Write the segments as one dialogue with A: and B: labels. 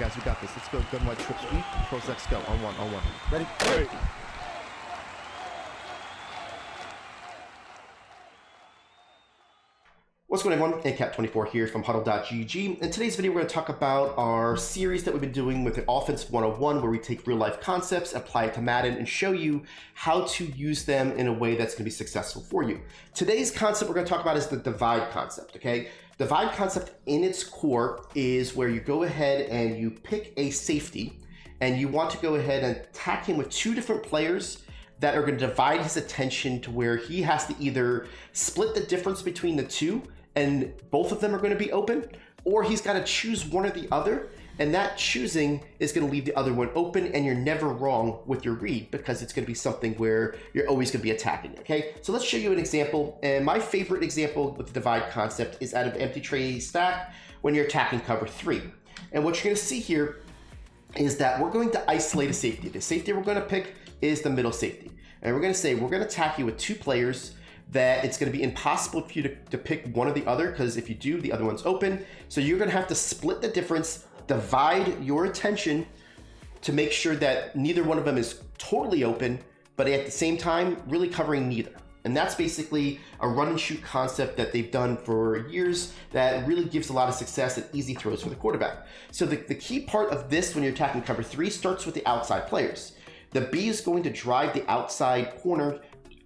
A: guys, we got this. Let's go. Gun wide trip sweep. Pros X go. On one. Ready?
B: Right.
C: What's going on, everyone? ACAP24 here from HuddleGG. In today's video, we're going to talk about our series that we've been doing with the Offense 101, where we take real-life concepts, apply it to Madden, and show you how to use them in a way that's going to be successful for you. Today's concept we're going to talk about is the divide concept, okay? Divide concept in its core is where you go ahead and you pick a safety, and you want to go ahead and attack him with two different players that are going to divide his attention to where he has to either split the difference between the two and both of them are going to be open, or he's got to choose one or the other, and that choosing is going to leave the other one open, and you're never wrong with your read because it's going to be something where you're always going to be attacking, okay? So let's show you an example, and my favorite example with the divide concept is out of empty tray stack when you're attacking cover 3. And what you're going to see here is that we're going to isolate a safety. The safety we're going to pick is the middle safety. And we're going to say we're going to attack you with two players that it's going to be impossible for you to pick one or the other, because if you do, the other one's open. So you're going to have to split the difference, divide your attention to make sure that neither one of them is totally open, but at the same time, really covering neither. And that's basically a run and shoot concept that they've done for years that really gives a lot of success and easy throws for the quarterback. So the key part of this when you're attacking cover 3 starts with the outside players. The B is going to drive the outside corner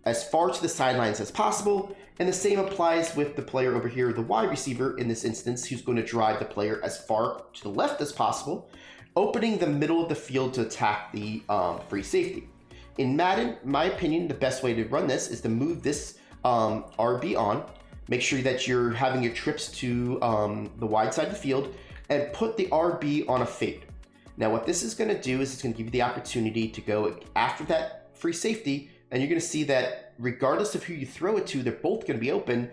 C: as far to the sidelines as possible, and the same applies with the player over here, the wide receiver in this instance, who's going to drive the player as far to the left as possible, opening the middle of the field to attack the free safety. In Madden, in my opinion, the best way to run this is to move this RB on, make sure that you're having your trips to the wide side of the field, and put the RB on a fade. Now what this is going to do is it's going to give you the opportunity to go after that free safety, and you're going to see that regardless of who you throw it to, they're both going to be open,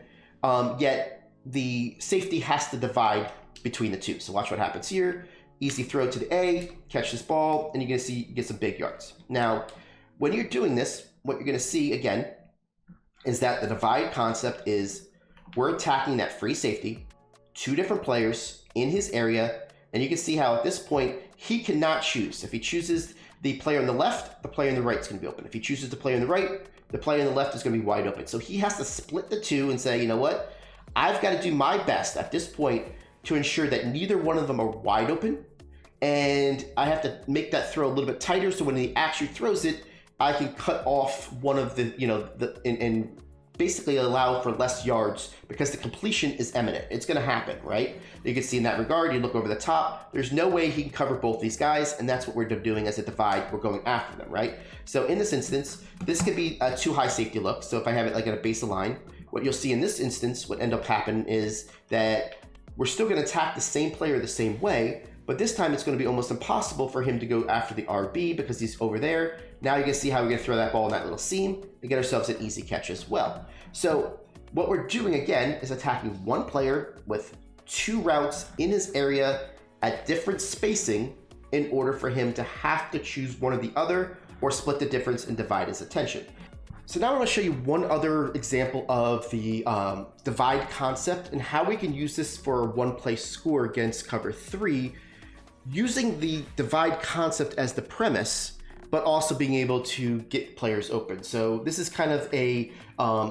C: yet the safety has to divide between the two. So watch what happens here. Easy throw to the A, catch this ball, and you're going to see you get some big yards. Now, when you're doing this, what you're going to see again is that the divide concept is we're attacking that free safety, two different players in his area, and you can see how at this point he cannot choose. If he chooses the player on the left, the player on the right is going to be open. If he chooses the player on the right, the player on the left is going to be wide open. So he has to split the two and say, you know what? I've got to do my best at this point to ensure that neither one of them are wide open. And I have to make that throw a little bit tighter so when he actually throws it, I can cut off one of the, and basically allow for less yards because the completion is imminent. It's going to happen, right? You can see in that regard, you look over the top, there's no way he can cover both these guys, and that's what we're doing as a divide. We're going after them, right? So in this instance, this could be a too high safety look. So if I have it like at a base of line, what you'll see in this instance, what end up happening is that we're still going to attack the same player the same way, but this time it's going to be almost impossible for him to go after the RB because he's over there. Now you can see how we're going to throw that ball in that little seam and get ourselves an easy catch as well. So what we're doing again is attacking one player with two routes in his area at different spacing in order for him to have to choose one or the other or split the difference and divide his attention. So now I want to show you one other example of the divide concept and how we can use this for a one-play score against cover 3 using the divide concept as the premise, but also being able to get players open. So this is kind of a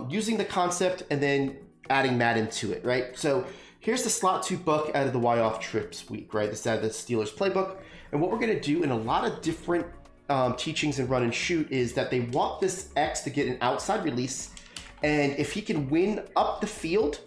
C: using the concept and then adding Madden to it, right? So here's the slot 2 book out of the Y off trips week, right? This is out of the Steelers playbook. And what we're going to do in a lot of different teachings in run and shoot is that they want this X to get an outside release. And if he can win up the field,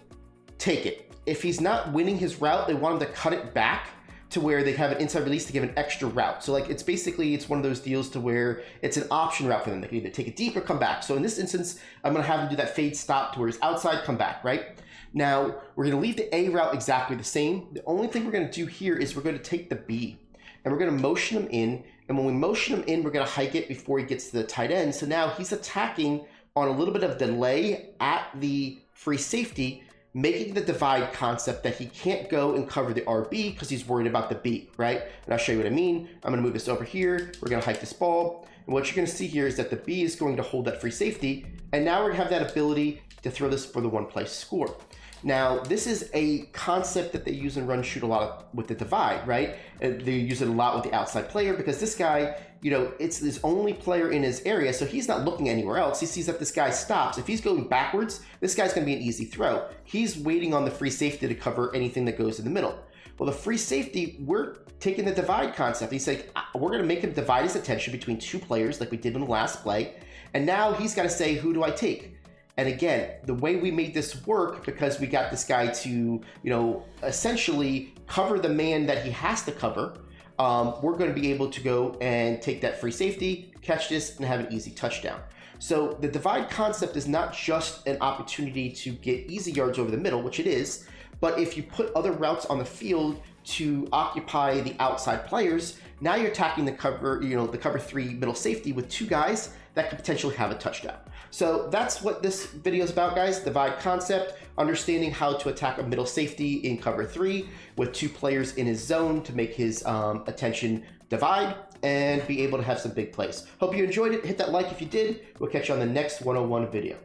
C: take it. If he's not winning his route, they want him to cut it back to where they have an inside release to give an extra route. So like it's one of those deals to where it's an option route for them. They can either take it deep or come back. So in this instance, I'm going to have him do that fade stop to where he's outside, come back, right? Now we're going to leave the A route exactly the same. The only thing we're going to do here is we're going to take the B and we're going to motion him in. And when we motion him in, we're going to hike it before he gets to the tight end. So now he's attacking on a little bit of delay at the free safety, making the divide concept that he can't go and cover the RB because he's worried about the B, right? And I'll show you what I mean. I'm going to move this over here. We're going to hike this ball. And what you're going to see here is that the B is going to hold that free safety. And now we're going to have that ability to throw this for the one-play score. Now, this is a concept that they use and run shoot a lot with the divide, right? They use it a lot with the outside player because this guy, you know, it's his only player in his area, so he's not looking anywhere else. He sees that this guy stops. If he's going backwards, this guy's going to be an easy throw. He's waiting on the free safety to cover anything that goes in the middle. Well, the free safety, we're taking the divide concept. He's like, we're going to make him divide his attention between two players like we did in the last play, and now he's got to say, who do I take? And again, the way we made this work, because we got this guy to, you know, essentially cover the man that he has to cover, we're going to be able to go and take that free safety, catch this, and have an easy touchdown. So the divide concept is not just an opportunity to get easy yards over the middle, which it is, but if you put other routes on the field to occupy the outside players, now you're attacking the cover, you know, the cover 3 middle safety with 2 guys that could potentially have a touchdown. So that's what this video is about, guys. Divide concept, understanding how to attack a middle safety in cover 3 with 2 players in his zone to make his attention divide and be able to have some big plays. Hope you enjoyed it. Hit that like if you did. We'll catch you on the next 101 video.